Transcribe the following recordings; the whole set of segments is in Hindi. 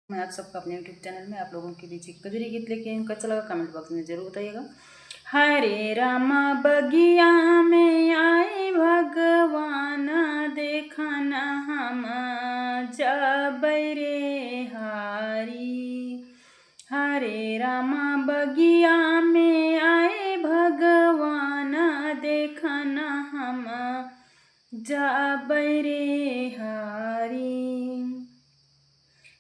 मैं आप सबका अपने यूट्यूब चैनल में आप लोगों के बीच एक कजरी गीत लेके आई हूँ। कैसा लगा कमेंट बॉक्स में जरूर बताइएगा। हरे रामा बगिया में आए भगवान, देखना हम जाबै रे हारी। हरे रामा बगिया में आए भगवान, देखना हम जाबै रे हारी।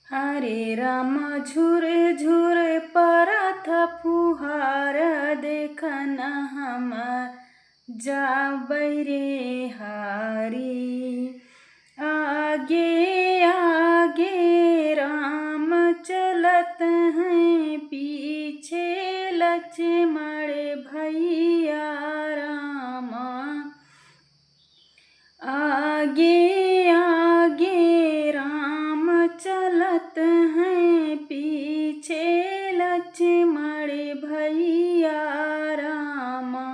हरे राम झुर झुर परत फुहार, देखना हम जाबै रे हारी। आगे आगे राम चलत हैं, पीछे लक्ष्मण भैया रामा। आगे आगे राम चलत हैं, पीछे लक्ष्मण भैया रामा।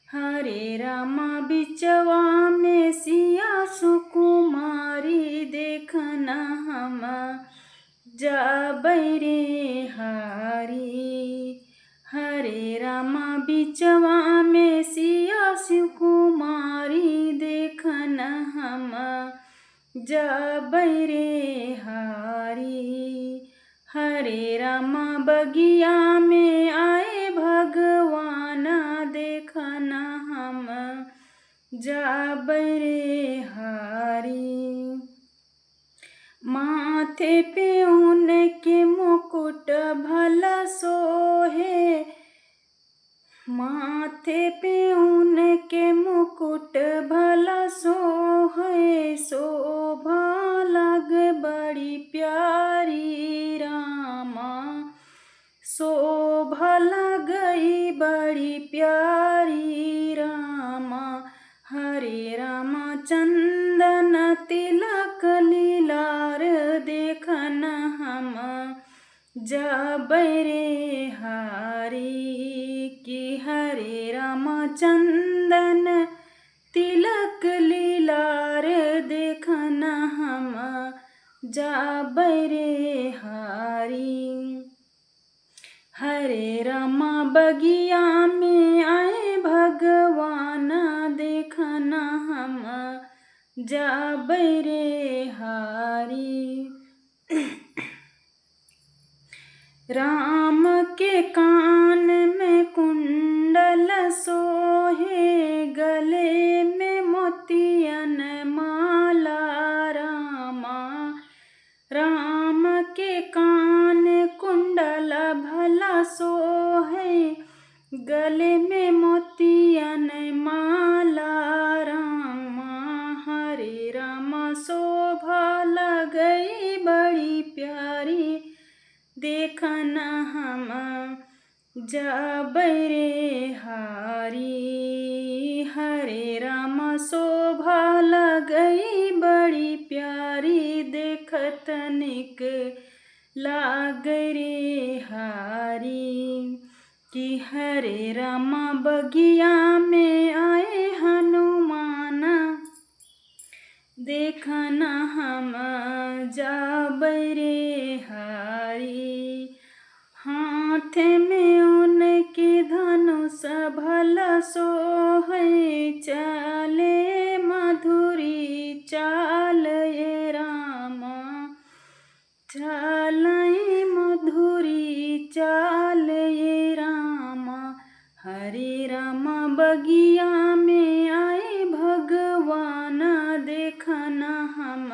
हरे रामा बिचवा में सिया सुकुमारी, देखना हम जाबै रे हारी। हरे रामा बिचवा में सिया सुकुमारी, देखना हम जाबै रे हारी। हरे रामा बगिया में आए भगवान, देखना हम जाबै रे हारी। माथे पे उनके मुकुट भला सोहे, माथे पे उनके मुकुट भला सोहे। शोभा लग बड़ी प्यारी रामा, शोभा लगई बड़ी प्यारी रामा। हरे रामा चंदन तिलक लीलार, देखना हम जाबै रे हारी। कि हरे रामा चंदन तिलक लीलार, देखना हम जाबै रे हारी। हरे रामा बगिया में आए भगवान, देखना हम जाबै रे हारी। राम के कान में कुंडल सोहे, गले में मोतियन माला रामा। राम के कान कुंडल भला सोहे, गले में मोतियन माला रामा। हरे रामा शोभा लगई बड़ी प्यारी, देखना हम जाबै रे हारी। हरे रामा शोभा लगई बड़ी प्यारी, देखत निक लागै रे हारी। कि हरे रामा बगिया में आए हनुमान, देखना हम जाबै रे हारी। हाथ में उनके धनुष भला सोहे, चले मधुरी चाल ये रामा। चलई मधुरी चाल ये रामा। हरे रामा बगिया में आए भगवान, देखना हम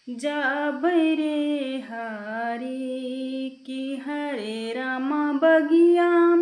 जाबै रे हारी। कि हरे रामा बगिया